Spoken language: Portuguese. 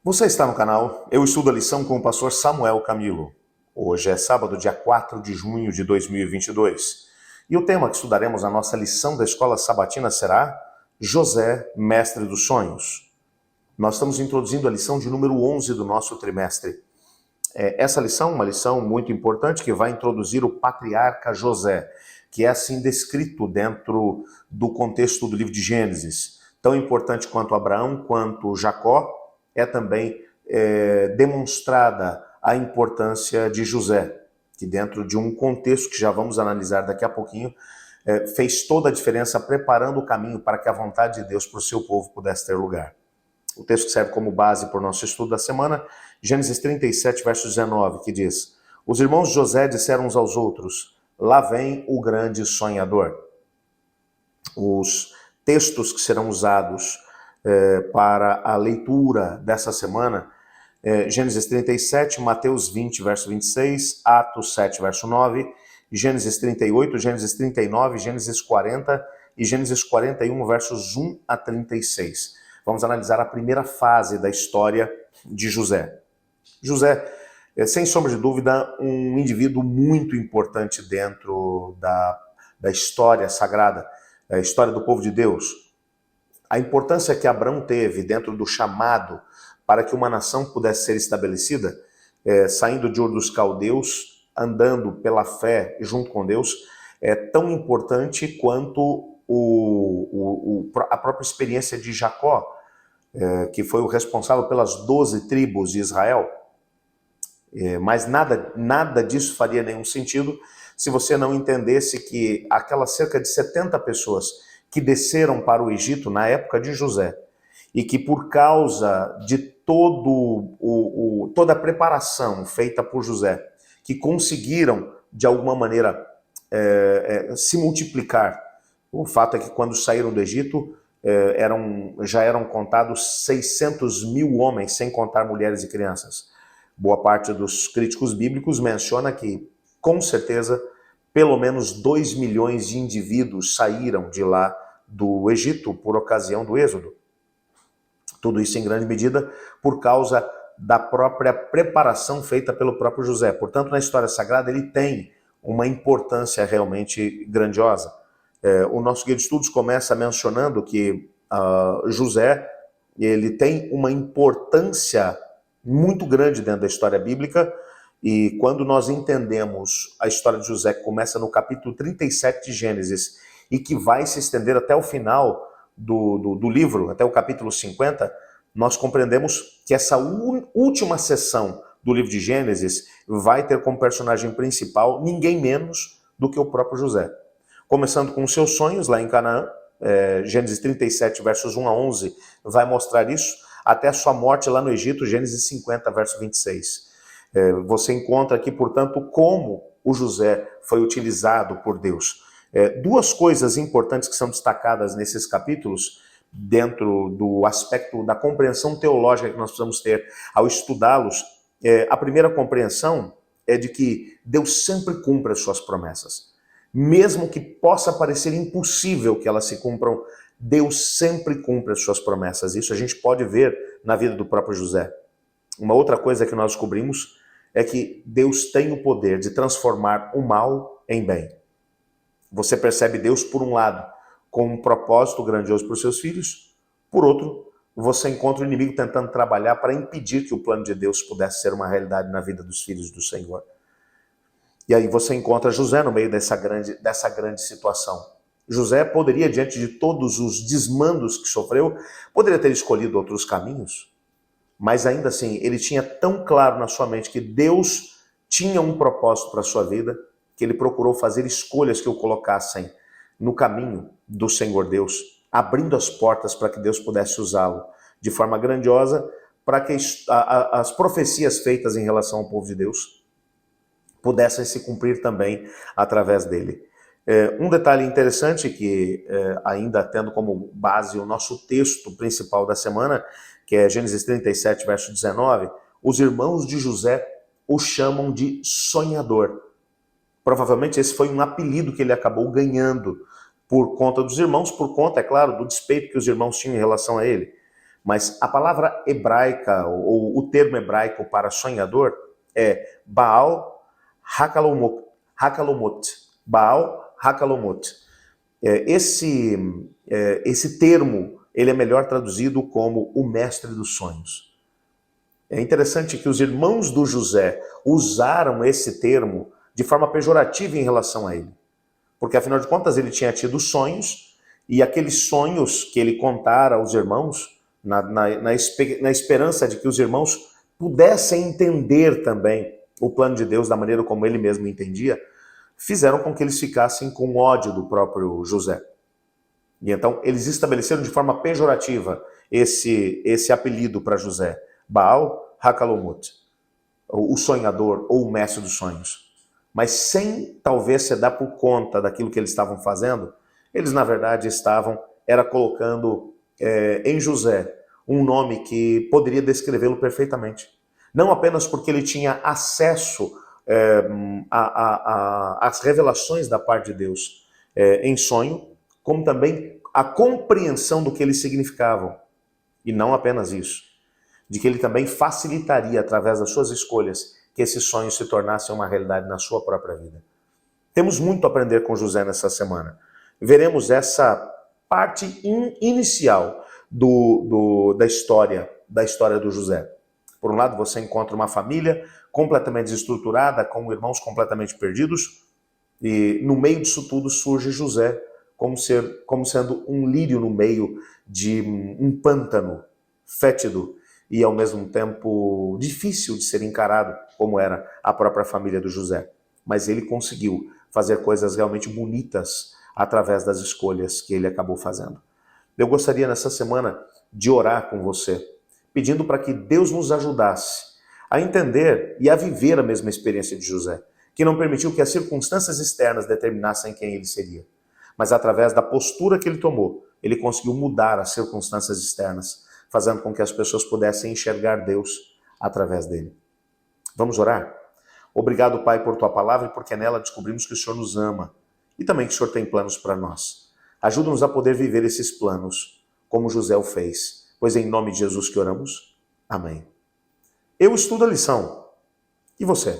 Você está no canal Eu Estudo a Lição com o pastor Samuel Camilo. Hoje é sábado, dia 4 de junho de 2022. E o tema que estudaremos na nossa lição da escola sabatina será José, mestre dos sonhos. Nós estamos introduzindo a lição de número 11 do nosso trimestre. Essa lição é uma lição muito importante que vai introduzir o patriarca José, que é assim descrito dentro do contexto do livro de Gênesis. Tão importante quanto Abraão, quanto Jacó, é também demonstrada a importância de José, que dentro de um contexto que já vamos analisar daqui a pouquinho, fez toda a diferença preparando o caminho para que a vontade de Deus para o seu povo pudesse ter lugar. O texto que serve como base para o nosso estudo da semana, Gênesis 37, verso 19, que diz: Os irmãos de José disseram uns aos outros, lá vem o grande sonhador. Os textos que serão usados para a leitura dessa semana, Gênesis 37, Mateus 20, verso 26, Atos 7, verso 9, Gênesis 38, Gênesis 39, Gênesis 40 e Gênesis 41, versos 1 a 36. Vamos analisar a primeira fase da história de José. José é, sem sombra de dúvida, um indivíduo muito importante dentro da história sagrada, a história do povo de Deus. A importância que Abraão teve dentro do chamado para que uma nação pudesse ser estabelecida, saindo de Ur dos Caldeus, andando pela fé junto com Deus, é tão importante quanto a própria experiência de Jacó, que foi o responsável pelas 12 tribos de Israel. Mas nada disso faria nenhum sentido se você não entendesse que aquelas cerca de 70 pessoas que desceram para o Egito na época de José, e que por causa de toda a preparação feita por José, que conseguiram, de alguma maneira, se multiplicar. O fato é que quando saíram do Egito, já eram contados 600 mil homens, sem contar mulheres e crianças. Boa parte dos críticos bíblicos menciona que, com certeza, pelo menos 2 milhões de indivíduos saíram de lá do Egito por ocasião do Êxodo. Tudo isso em grande medida por causa da própria preparação feita pelo próprio José. Portanto, na história sagrada ele tem uma importância realmente grandiosa. O nosso guia de estudos começa mencionando que José ele tem uma importância muito grande dentro da história bíblica, e quando nós entendemos a história de José, que começa no capítulo 37 de Gênesis e que vai se estender até o final do livro, até o capítulo 50, nós compreendemos que essa última sessão do livro de Gênesis vai ter como personagem principal ninguém menos do que o próprio José. Começando com os seus sonhos lá em Canaã, Gênesis 37, versos 1 a 11, vai mostrar isso, até a sua morte lá no Egito, Gênesis 50, verso 26. Você encontra aqui, portanto, como o José foi utilizado por Deus. Duas coisas importantes que são destacadas nesses capítulos, dentro do aspecto da compreensão teológica que nós precisamos ter ao estudá-los. A primeira compreensão é de que Deus sempre cumpre as suas promessas. Mesmo que possa parecer impossível que elas se cumpram, Deus sempre cumpre as suas promessas. Isso a gente pode ver na vida do próprio José. Uma outra coisa que nós descobrimos é que Deus tem o poder de transformar o mal em bem. Você percebe Deus, por um lado, com um propósito grandioso para os seus filhos, por outro, você encontra o inimigo tentando trabalhar para impedir que o plano de Deus pudesse ser uma realidade na vida dos filhos do Senhor. E aí você encontra José no meio dessa grande situação. José poderia, diante de todos os desmandos que sofreu, poderia ter escolhido outros caminhos, mas ainda assim, ele tinha tão claro na sua mente que Deus tinha um propósito para a sua vida, que ele procurou fazer escolhas que o colocassem no caminho do Senhor Deus, abrindo as portas para que Deus pudesse usá-lo de forma grandiosa, para que as profecias feitas em relação ao povo de Deus pudessem se cumprir também através dele. Um detalhe interessante que, ainda tendo como base o nosso texto principal da semana, que é Gênesis 37, verso 19, os irmãos de José o chamam de sonhador. Provavelmente esse foi um apelido que ele acabou ganhando por conta dos irmãos, por conta, é claro, do despeito que os irmãos tinham em relação a ele. Mas a palavra hebraica, ou o termo hebraico para sonhador, é Baal Hakalomot. Baal Hakalomot. Esse termo, ele é melhor traduzido como o mestre dos sonhos. É interessante que os irmãos do José usaram esse termo de forma pejorativa em relação a ele. Porque, afinal de contas, ele tinha tido sonhos, e aqueles sonhos que ele contara aos irmãos, na esperança de que os irmãos pudessem entender também o plano de Deus da maneira como ele mesmo entendia, fizeram com que eles ficassem com ódio do próprio José. E então eles estabeleceram de forma pejorativa esse apelido para José, Baal Hakalomot, o sonhador ou o mestre dos sonhos. Mas sem talvez se dar por conta daquilo que eles estavam fazendo, eles na verdade estavam colocando em José um nome que poderia descrevê-lo perfeitamente. Não apenas porque ele tinha acesso às revelações da parte de Deus em sonho, como também a compreensão do que eles significavam. E não apenas isso, de que ele também facilitaria, através das suas escolhas, que esses sonhos se tornassem uma realidade na sua própria vida. Temos muito a aprender com José nessa semana. Veremos essa parte inicial da história do José. Por um lado, você encontra uma família completamente desestruturada, com irmãos completamente perdidos, e no meio disso tudo surge José como sendo um lírio no meio de um pântano fétido e ao mesmo tempo difícil de ser encarado, como era a própria família do José. Mas ele conseguiu fazer coisas realmente bonitas através das escolhas que ele acabou fazendo. Eu gostaria nessa semana de orar com você, pedindo para que Deus nos ajudasse a entender e a viver a mesma experiência de José, que não permitiu que as circunstâncias externas determinassem quem ele seria. Mas através da postura que ele tomou, ele conseguiu mudar as circunstâncias externas, fazendo com que as pessoas pudessem enxergar Deus através dele. Vamos orar? Obrigado, Pai, por tua palavra e porque nela descobrimos que o Senhor nos ama e também que o Senhor tem planos para nós. Ajuda-nos a poder viver esses planos, como José o fez, pois é em nome de Jesus que oramos. Amém. Eu estudo a lição. E você?